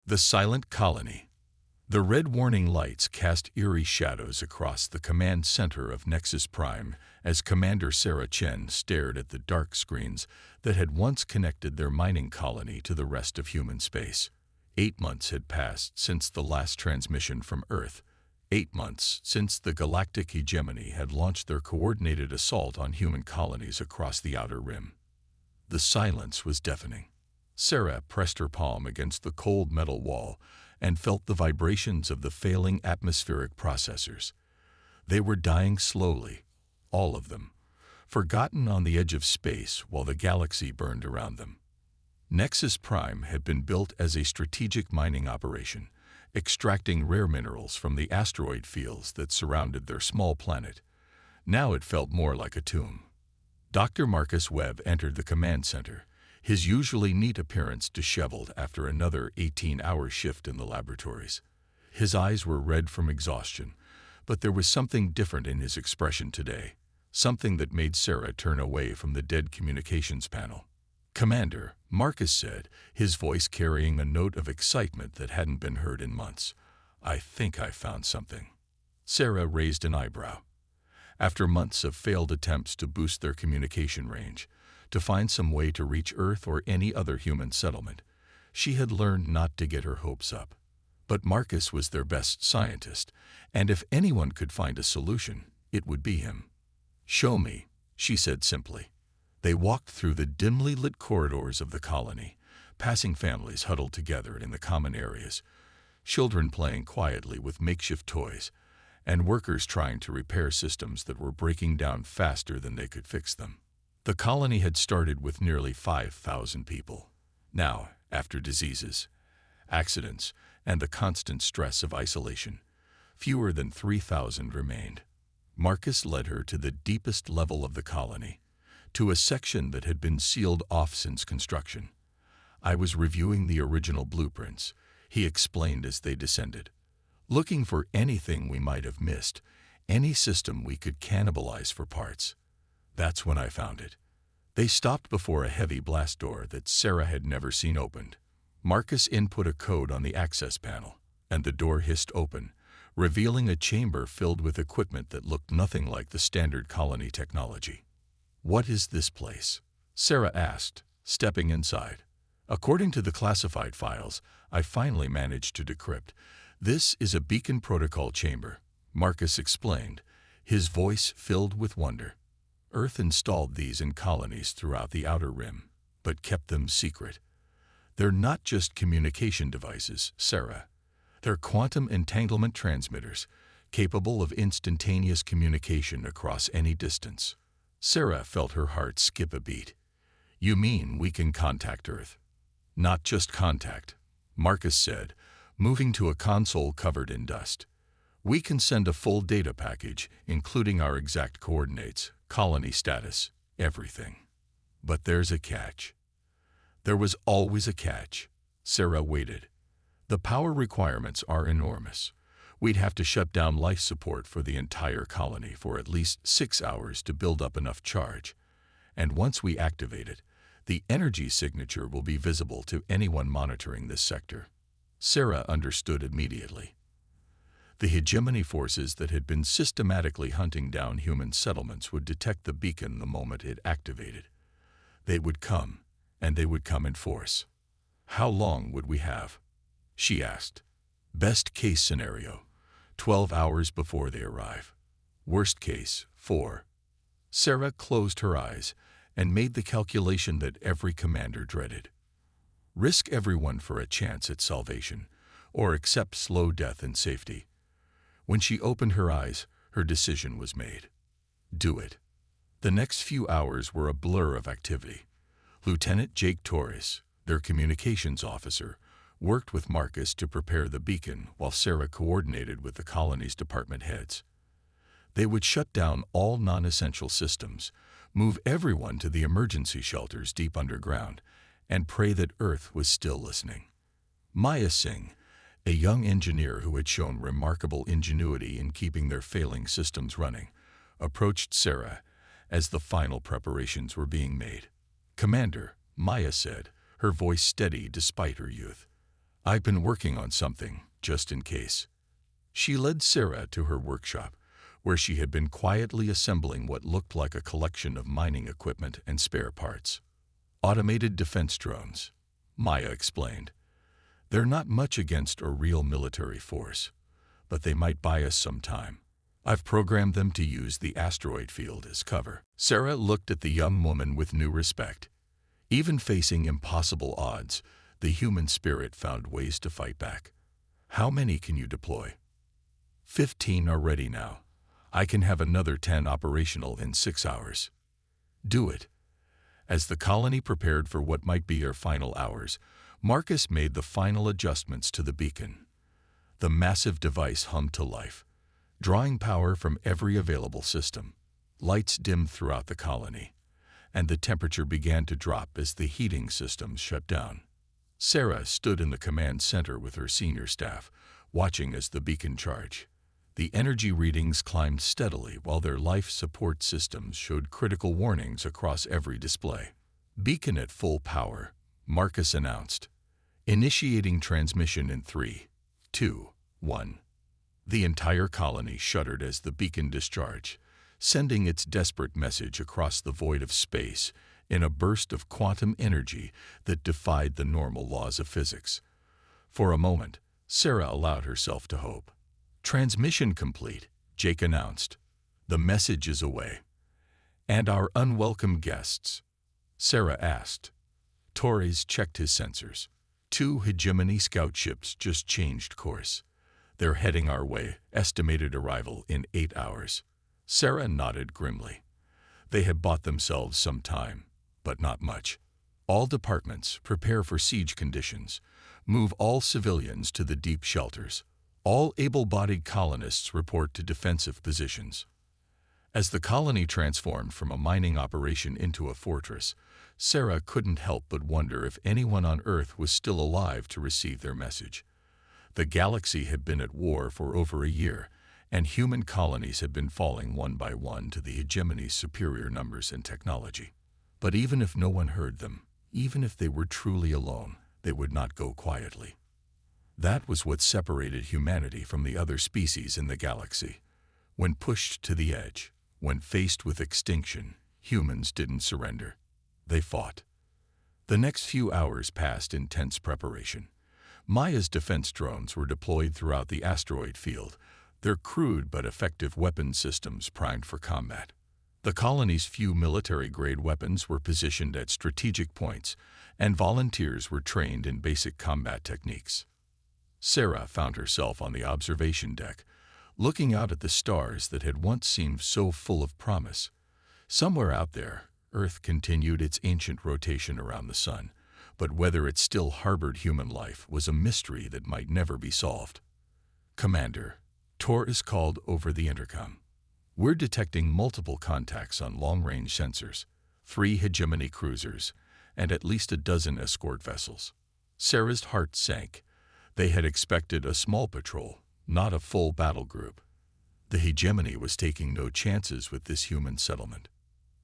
The silent colony. The red warning lights cast eerie shadows across the command center of Nexus Prime as Commander Sarah Chen stared at the dark screens that had once connected their mining colony to the rest of human space. 8 months had passed since the last transmission from Earth. 8 months since the Galactic Hegemony had launched their coordinated assault on human colonies across the Outer Rim. The silence was deafening. Sarah pressed her palm against the cold metal wall and felt the vibrations of the failing atmospheric processors. They were dying slowly, all of them, forgotten on the edge of space while the galaxy burned around them. Nexus Prime had been built as a strategic mining operation, extracting rare minerals from the asteroid fields that surrounded their small planet. Now it felt more like a tomb. Dr. Marcus Webb entered the command center, his usually neat appearance disheveled after another 18-hour shift in the laboratories. His eyes were red from exhaustion, but there was something different in his expression today, something that made Sarah turn away from the dead communications panel. "Commander," Marcus said, his voice carrying a note of excitement that hadn't been heard in months. "I think I found something." Sarah raised an eyebrow. After months of failed attempts to boost their communication range, to find some way to reach Earth or any other human settlement, she had learned not to get her hopes up. But Marcus was their best scientist, and if anyone could find a solution, it would be him. "Show me," she said simply. They walked through the dimly lit corridors of the colony, passing families huddled together in the common areas, children playing quietly with makeshift toys, and workers trying to repair systems that were breaking down faster than they could fix them. The colony had started with nearly 5,000 people. Now, after diseases, accidents, and the constant stress of isolation, fewer than 3,000 remained. Marcus led her to the deepest level of the colony, to a section that had been sealed off since construction. "I was reviewing the original blueprints," he explained as they descended, "looking for anything we might have missed, any system we could cannibalize for parts. That's when I found it." They stopped before a heavy blast door that Sarah had never seen opened. Marcus input a code on the access panel, and the door hissed open, revealing a chamber filled with equipment that looked nothing like the standard colony technology. "What is this place?" Sarah asked, stepping inside. "According to the classified files I finally managed to decrypt, this is a beacon protocol chamber," Marcus explained, his voice filled with wonder. "Earth installed these in colonies throughout the Outer Rim, but kept them secret. They're not just communication devices, Sarah. They're quantum entanglement transmitters, capable of instantaneous communication across any distance." Sarah felt her heart skip a beat. "You mean we can contact Earth?" "Not just contact," Marcus said, moving to a console covered in dust. "We can send a full data package, including our exact coordinates, colony status, everything. But there's a catch." There was always a catch. Sarah waited. "The power requirements are enormous. We'd have to shut down life support for the entire colony for at least 6 hours to build up enough charge. And once we activate it, the energy signature will be visible to anyone monitoring this sector." Sarah understood immediately. The hegemony forces that had been systematically hunting down human settlements would detect the beacon the moment it activated. They would come, and they would come in force. "How long would we have?" she asked. "Best case scenario, 12 hours before they arrive. Worst case, 4. Sarah closed her eyes and made the calculation that every commander dreaded. Risk everyone for a chance at salvation, or accept slow death in safety. When she opened her eyes, her decision was made. Do it. The next few hours were a blur of activity. Lieutenant Jake Torres, their communications officer, worked with Marcus to prepare the beacon while Sarah coordinated with the colony's department heads. They would shut down all non-essential systems, move everyone to the emergency shelters deep underground, and pray that Earth was still listening. Maya Singh, a young engineer who had shown remarkable ingenuity in keeping their failing systems running, approached Sarah as the final preparations were being made. "Commander," Maya said, her voice steady despite her youth, I've been working on something, just in case. She led Sarah to her workshop, where she had been quietly assembling what looked like a collection of mining equipment and spare parts. Automated defense drones, Maya explained. They're not much against a real military force, but they might buy us some time. I've programmed them to use the asteroid field as cover. Sarah looked at the young woman with new respect. Even facing impossible odds, the human spirit found ways to fight back. How many can you deploy? 15 are ready now. I can have another 10 operational in 6 hours. Do it. As the colony prepared for what might be their final hours, Marcus made the final adjustments to the beacon. The massive device hummed to life, drawing power from every available system. Lights dimmed throughout the colony, and the temperature began to drop as the heating systems shut down. Sarah stood in the command center with her senior staff, watching as the beacon charged. The energy readings climbed steadily while their life support systems showed critical warnings across every display. Beacon at full power, Marcus announced. Initiating transmission in 3, 2, 1. The entire colony shuddered as the beacon discharged, sending its desperate message across the void of space in a burst of quantum energy that defied the normal laws of physics. For a moment, Sarah allowed herself to hope. Transmission complete, Jake announced. The message is away. And our unwelcome guests? Sarah asked. Torres checked his sensors. 2 hegemony scout ships just changed course. They're heading our way, estimated arrival in 8 hours. Sarah nodded grimly. They had bought themselves some time, but not much. All departments prepare for siege conditions. Move all civilians to the deep shelters. All able-bodied colonists report to defensive positions. As the colony transformed from a mining operation into a fortress, Sarah couldn't help but wonder if anyone on Earth was still alive to receive their message. The galaxy had been at war for over a year, and human colonies had been falling one by one to the hegemony's superior numbers and technology. But even if no one heard them, even if they were truly alone, they would not go quietly. That was what separated humanity from the other species in the galaxy. When pushed to the edge, when faced with extinction, humans didn't surrender. They fought. The next few hours passed in tense preparation. Maya's defense drones were deployed throughout the asteroid field, their crude but effective weapon systems primed for combat. The colony's few military-grade weapons were positioned at strategic points, and volunteers were trained in basic combat techniques. Sarah found herself on the observation deck, looking out at the stars that had once seemed so full of promise. Somewhere out there, Earth continued its ancient rotation around the sun, but whether it still harbored human life was a mystery that might never be solved. Commander, Torres called over the intercom. We're detecting multiple contacts on long-range sensors, 3 hegemony cruisers, and at least a dozen escort vessels. Sarah's heart sank. They had expected a small patrol, not a full battle group. The hegemony was taking no chances with this human settlement.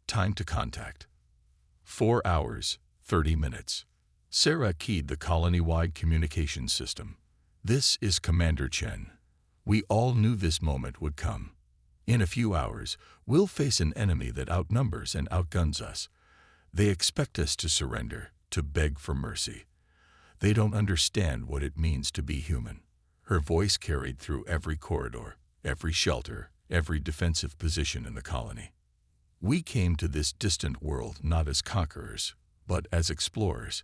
Time to contact. 4 hours, 30 minutes. Sarah keyed the colony-wide communications system. This is Commander Chen. We all knew this moment would come. In a few hours, we'll face an enemy that outnumbers and outguns us. They expect us to surrender, to beg for mercy. They don't understand what it means to be human. Her voice carried through every corridor, every shelter, every defensive position in the colony. We came to this distant world not as conquerors, but as explorers.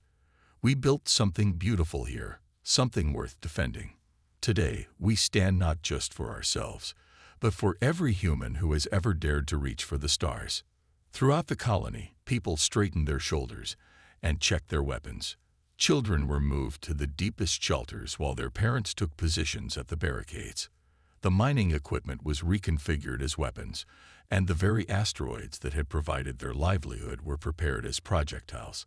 We built something beautiful here, something worth defending. Today, we stand not just for ourselves, but for every human who has ever dared to reach for the stars. Throughout the colony, people straightened their shoulders and checked their weapons. Children were moved to the deepest shelters while their parents took positions at the barricades. The mining equipment was reconfigured as weapons, and the very asteroids that had provided their livelihood were prepared as projectiles.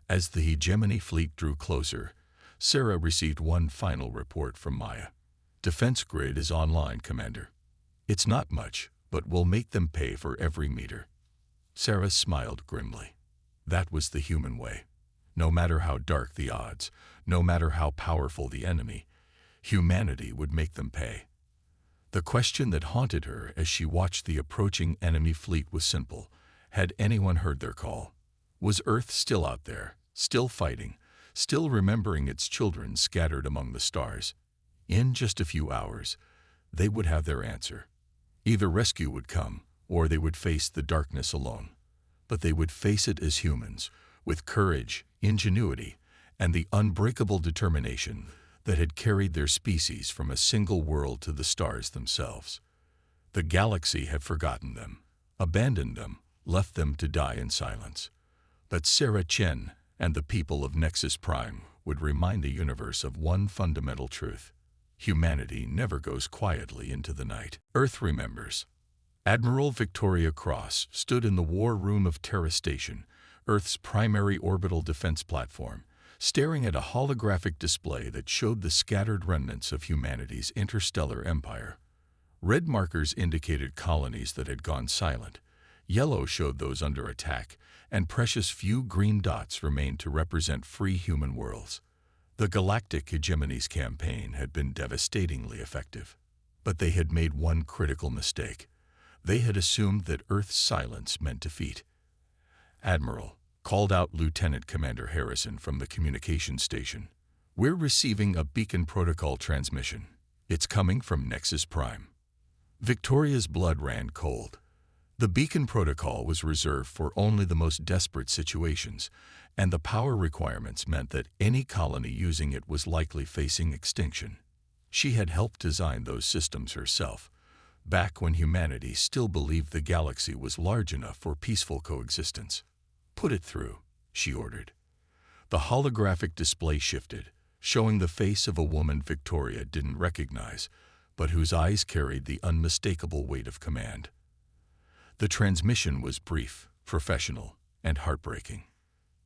As the hegemony fleet drew closer, Sarah received one final report from Maya. Defense grid is online, Commander. It's not much, but we'll make them pay for every meter. Sarah smiled grimly. That was the human way. No matter how dark the odds, No matter how powerful the enemy, humanity would make them pay. The question that haunted her as she watched the approaching enemy fleet was simple. Had anyone heard their call? Was Earth still out there, still fighting, still remembering its children scattered among the stars? In just a few hours, they would have their answer. Either rescue would come, or they would face the darkness alone. But they would face it as humans, with courage, ingenuity, and the unbreakable determination that had carried their species from a single world to the stars themselves. The galaxy had forgotten them, abandoned them, left them to die in silence. But Sarah Chen and the people of Nexus Prime would remind the universe of one fundamental truth. Humanity never goes quietly into the night. Earth remembers. Admiral Victoria Cross stood in the war room of Terra Station, Earth's primary orbital defense platform, staring at a holographic display that showed the scattered remnants of humanity's interstellar empire. Red markers indicated colonies that had gone silent, yellow showed those under attack, and precious few green dots remained to represent free human worlds. The Galactic Hegemony's campaign had been devastatingly effective, but they had made one critical mistake. They had assumed that Earth's silence meant defeat. "Admiral," called out Lieutenant Commander Harrison from the communications station, "we're receiving a beacon protocol transmission. It's coming from Nexus Prime." Victoria's blood ran cold. The beacon protocol was reserved for only the most desperate situations, and the power requirements meant that any colony using it was likely facing extinction. She had helped design those systems herself, back when humanity still believed the galaxy was large enough for peaceful coexistence. "Put it through," she ordered. The holographic display shifted, showing the face of a woman Victoria didn't recognize, but whose eyes carried the unmistakable weight of command. The transmission was brief, professional, and heartbreaking.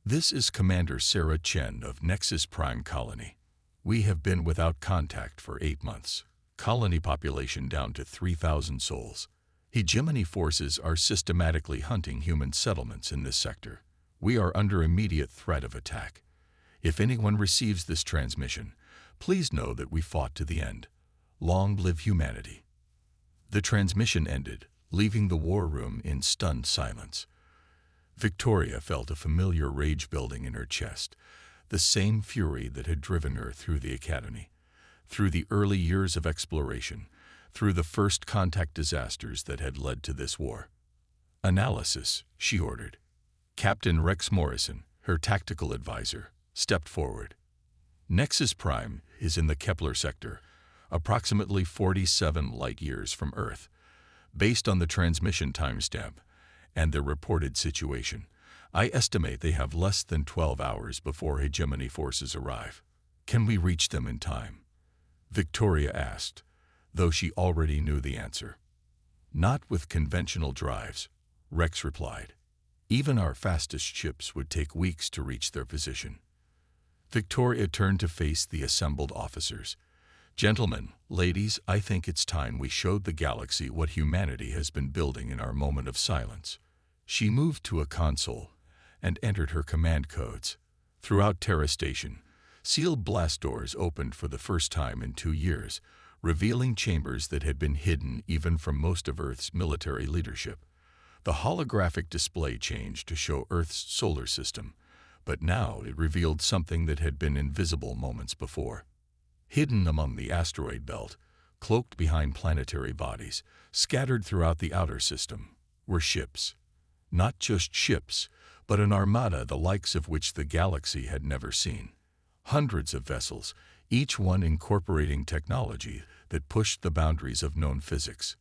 "This is Commander Sarah Chen of Nexus Prime Colony. We have been without contact for 8 months. Colony population down to 3,000 souls. Hegemony forces are systematically hunting human settlements in this sector. We are under immediate threat of attack. If anyone receives this transmission, please know that we fought to the end. Long live humanity." The transmission ended, leaving the war room in stunned silence. Victoria felt a familiar rage building in her chest, the same fury that had driven her through the academy, through the early years of exploration, through the first contact disasters that had led to this war. "Analysis," she ordered. Captain Rex Morrison, her tactical advisor, stepped forward. "Nexus Prime is in the Kepler sector, approximately 47 light-years from Earth. Based on the transmission timestamp and their reported situation, I estimate they have less than 12 hours before hegemony forces arrive. Can we reach them in time?" Victoria asked, though she already knew the answer. "Not with conventional drives," Rex replied. "Even our fastest ships would take weeks to reach their position." Victoria turned to face the assembled officers. "Gentlemen, ladies, I think it's time we showed the galaxy what humanity has been building in our moment of silence." She moved to a console and entered her command codes. Throughout Terra Station, sealed blast doors opened for the first time in 2 years, revealing chambers that had been hidden even from most of Earth's military leadership. The holographic display changed to show Earth's solar system, but now it revealed something that had been invisible moments before. Hidden among the asteroid belt, cloaked behind planetary bodies, scattered throughout the outer system, were ships. Not just ships, but an armada the likes of which the galaxy had never seen. Hundreds of vessels, each one incorporating technology that pushed the boundaries of known physics.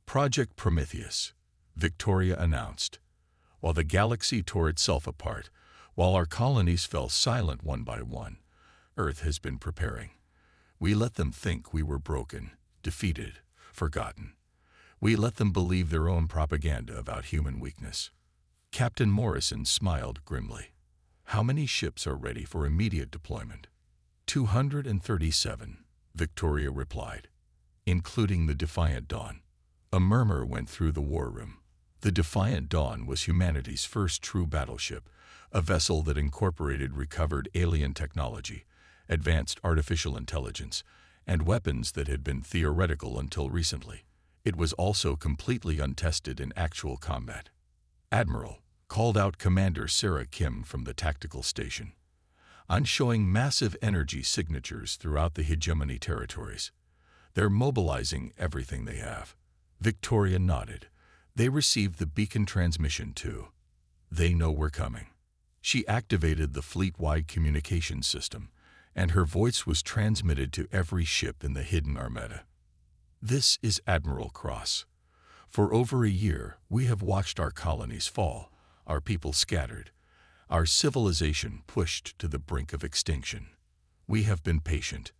"Project Prometheus," Victoria announced. While the galaxy tore itself apart, while our colonies fell silent one by one, Earth has been preparing. We let them think we were broken, defeated, forgotten. We let them believe their own propaganda about human weakness. Captain Morrison smiled grimly. "How many ships are ready for immediate deployment?" 237, Victoria replied, "including the Defiant Dawn." A murmur went through the war room. The Defiant Dawn was humanity's first true battleship, a vessel that incorporated recovered alien technology, advanced artificial intelligence, and weapons that had been theoretical until recently. It was also completely untested in actual combat. "Admiral," called out Commander Sarah Kim from the tactical station. "I'm showing massive energy signatures throughout the hegemony territories. They're mobilizing everything they have." Victoria nodded. "They received the beacon transmission too. They know we're coming." She activated the fleet-wide communication system, and her voice was transmitted to every ship in the hidden armada. "This is Admiral Cross. For over a year, we have watched our colonies fall, our people scattered, our civilization pushed to the brink of extinction. We have been patient.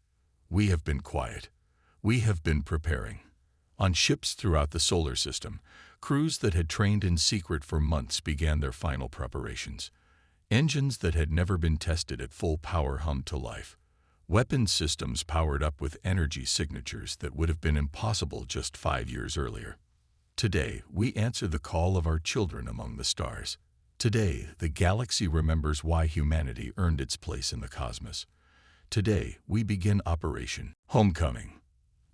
We have been quiet. We have been preparing." On ships throughout the solar system, crews that had trained in secret for months began their final preparations. Engines that had never been tested at full power hummed to life. Weapon systems powered up with energy signatures that would have been impossible just 5 years earlier. Today, we answer the call of our children among the stars. Today, the galaxy remembers why humanity earned its place in the cosmos. Today, we begin Operation Homecoming.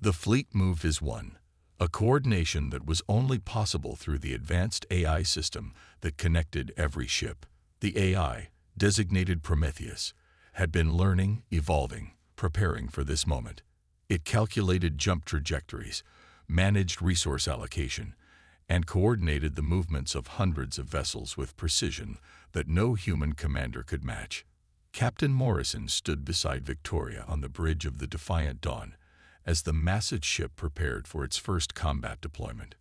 The fleet move is one, a coordination that was only possible through the advanced AI system that connected every ship. The AI, designated Prometheus, had been learning, evolving, preparing for this moment. It calculated jump trajectories, managed resource allocation, and coordinated the movements of hundreds of vessels with precision that no human commander could match. Captain Morrison stood beside Victoria on the bridge of the Defiant Dawn as the massive ship prepared for its first combat deployment.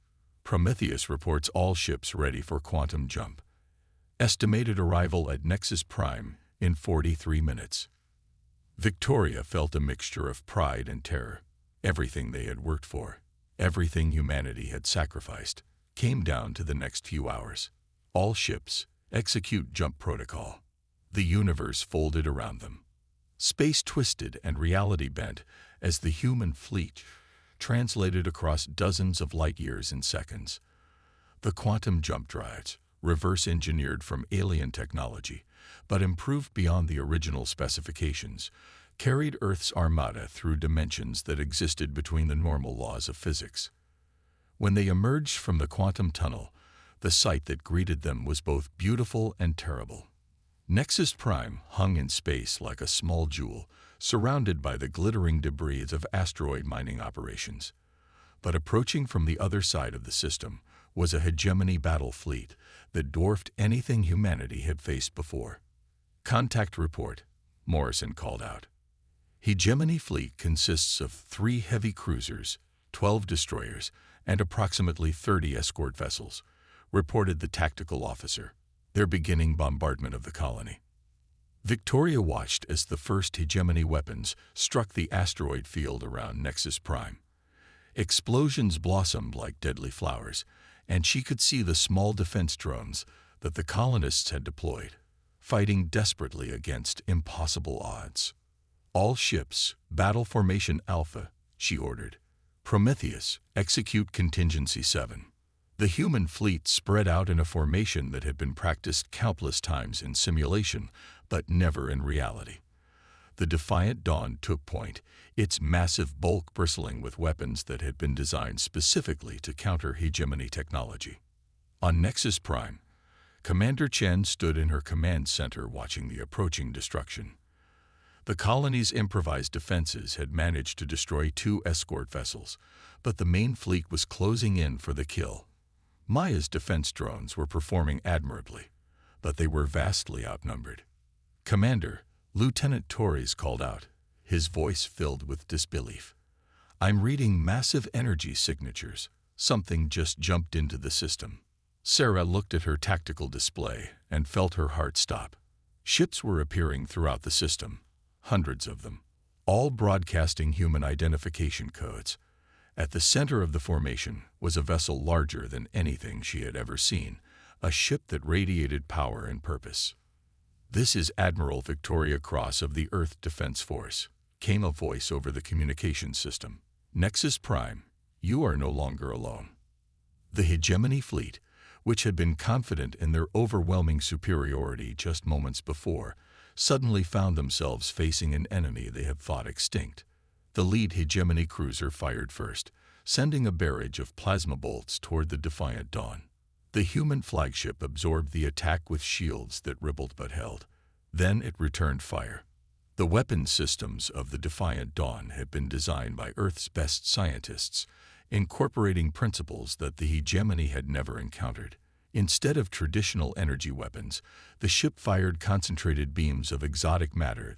Prometheus reports all ships ready for quantum jump. Estimated arrival at Nexus Prime in 43 minutes. Victoria felt a mixture of pride and terror. Everything they had worked for, everything humanity had sacrificed, came down to the next few hours. All ships, execute jump protocol. The universe folded around them. Space twisted and reality bent as the human fleet translated across dozens of light years in seconds. The quantum jump drives, reverse-engineered from alien technology, but improved beyond the original specifications, carried Earth's armada through dimensions that existed between the normal laws of physics. When they emerged from the quantum tunnel, the sight that greeted them was both beautiful and terrible. Nexus Prime hung in space like a small jewel, surrounded by the glittering debris of asteroid mining operations. But approaching from the other side of the system was a hegemony battle fleet that dwarfed anything humanity had faced before. "Contact report," Morrison called out. "Hegemony fleet consists of 3 heavy cruisers, 12 destroyers, and approximately 30 escort vessels," reported the tactical officer. "They're beginning bombardment of the colony." Victoria watched as the first hegemony weapons struck the asteroid field around Nexus Prime. Explosions blossomed like deadly flowers, and she could see the small defense drones that the colonists had deployed, fighting desperately against impossible odds. "All ships, battle formation Alpha," she ordered. "Prometheus, execute contingency 7. The human fleet spread out in a formation that had been practiced countless times in simulation, but never in reality. The Defiant Dawn took point, its massive bulk bristling with weapons that had been designed specifically to counter hegemony technology. On Nexus Prime, Commander Chen stood in her command center watching the approaching destruction. The colony's improvised defenses had managed to destroy 2 escort vessels, but the main fleet was closing in for the kill. Maya's defense drones were performing admirably, but they were vastly outnumbered. "Commander," Lieutenant Torres called out, his voice filled with disbelief. "I'm reading massive energy signatures. Something just jumped into the system." Sarah looked at her tactical display and felt her heart stop. Ships were appearing throughout the system, hundreds of them, all broadcasting human identification codes. At the center of the formation was a vessel larger than anything she had ever seen, a ship that radiated power and purpose. "This is Admiral Victoria Cross of the Earth Defense Force," came a voice over the communication system. "Nexus Prime, you are no longer alone." The hegemony fleet, which had been confident in their overwhelming superiority just moments before, suddenly found themselves facing an enemy they had thought extinct. The lead hegemony cruiser fired first, sending a barrage of plasma bolts toward the defiant Dawn. The human flagship absorbed the attack with shields that rippled but held. Then it returned fire. The weapon systems of the defiant Dawn had been designed by Earth's best scientists, incorporating principles that the hegemony had never encountered. Instead of traditional energy weapons, the ship fired concentrated beams of exotic matter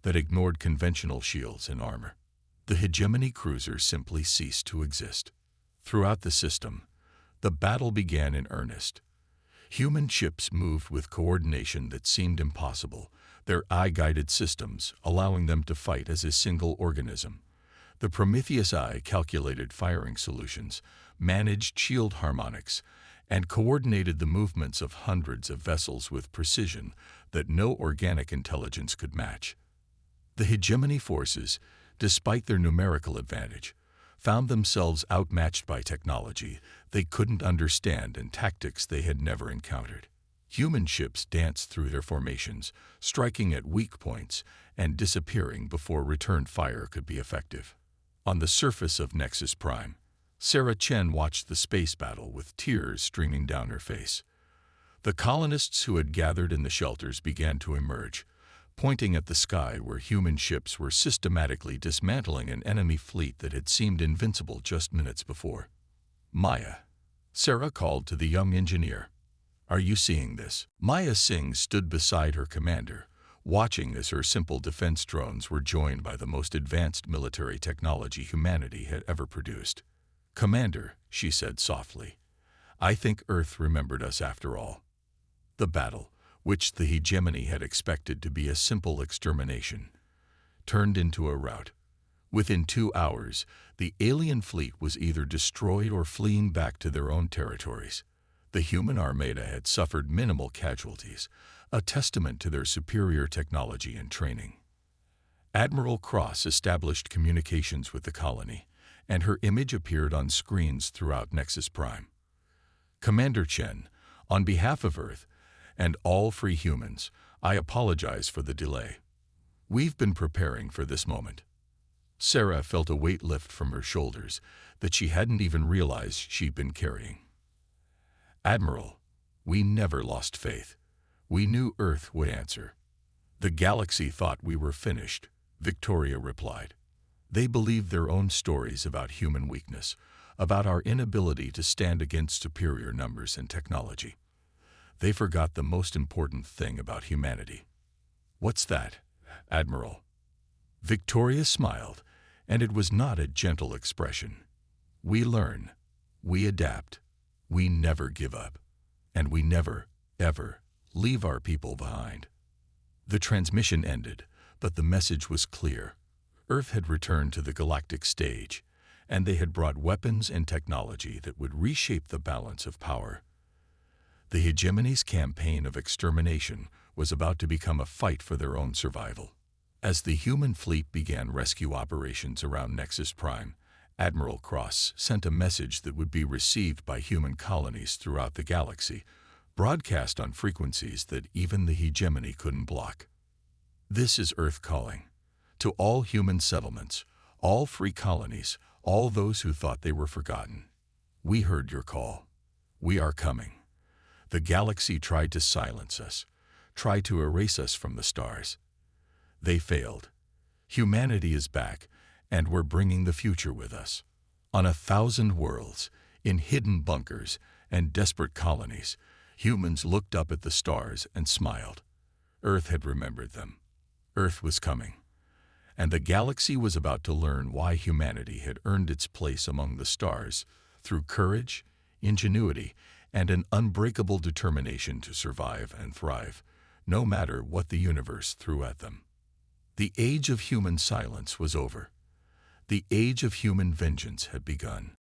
that ignored conventional shields and armor. The hegemony cruiser simply ceased to exist. Throughout the system, the battle began in earnest. Human ships moved with coordination that seemed impossible, their eye-guided systems allowing them to fight as a single organism. The Prometheus Eye calculated firing solutions, managed shield harmonics, and coordinated the movements of hundreds of vessels with precision that no organic intelligence could match. The hegemony forces, despite their numerical advantage, found themselves outmatched by technology they couldn't understand and tactics they had never encountered. Human ships danced through their formations, striking at weak points and disappearing before return fire could be effective. On the surface of Nexus Prime, Sarah Chen watched the space battle with tears streaming down her face. The colonists who had gathered in the shelters began to emerge, pointing at the sky where human ships were systematically dismantling an enemy fleet that had seemed invincible just minutes before. "Maya," Sarah called to the young engineer. "Are you seeing this?" Maya Singh stood beside her commander, watching as her simple defense drones were joined by the most advanced military technology humanity had ever produced. "Commander," she said softly, "I think Earth remembered us after all." The battle, which the hegemony had expected to be a simple extermination, turned into a rout. Within 2 hours, the alien fleet was either destroyed or fleeing back to their own territories. The human armada had suffered minimal casualties, a testament to their superior technology and training. Admiral Cross established communications with the colony, and her image appeared on screens throughout Nexus Prime. "Commander Chen, on behalf of Earth and all free humans, I apologize for the delay. We've been preparing for this moment." Sarah felt a weight lift from her shoulders that she hadn't even realized she'd been carrying. "Admiral, we never lost faith. We knew Earth would answer." "The galaxy thought we were finished," Victoria replied. "They believed their own stories about human weakness, about our inability to stand against superior numbers and technology. They forgot the most important thing about humanity." "What's that, Admiral?" Victoria smiled, and it was not a gentle expression. "We learn, we adapt, we never give up, and we never, ever leave our people behind." The transmission ended, but the message was clear. Earth had returned to the galactic stage, and they had brought weapons and technology that would reshape the balance of power. The hegemony's campaign of extermination was about to become a fight for their own survival. As the human fleet began rescue operations around Nexus Prime, Admiral Cross sent a message that would be received by human colonies throughout the galaxy, broadcast on frequencies that even the hegemony couldn't block. "This is Earth calling. To all human settlements, all free colonies, all those who thought they were forgotten. We heard your call. We are coming. The galaxy tried to silence us, tried to erase us from the stars. They failed. Humanity is back, and we're bringing the future with us. On 1,000 worlds, in hidden bunkers and desperate colonies, humans looked up at the stars and smiled. Earth had remembered them. Earth was coming. And the galaxy was about to learn why humanity had earned its place among the stars through courage, ingenuity, and an unbreakable determination to survive and thrive, no matter what the universe threw at them. The age of human silence was over. The age of human vengeance had begun.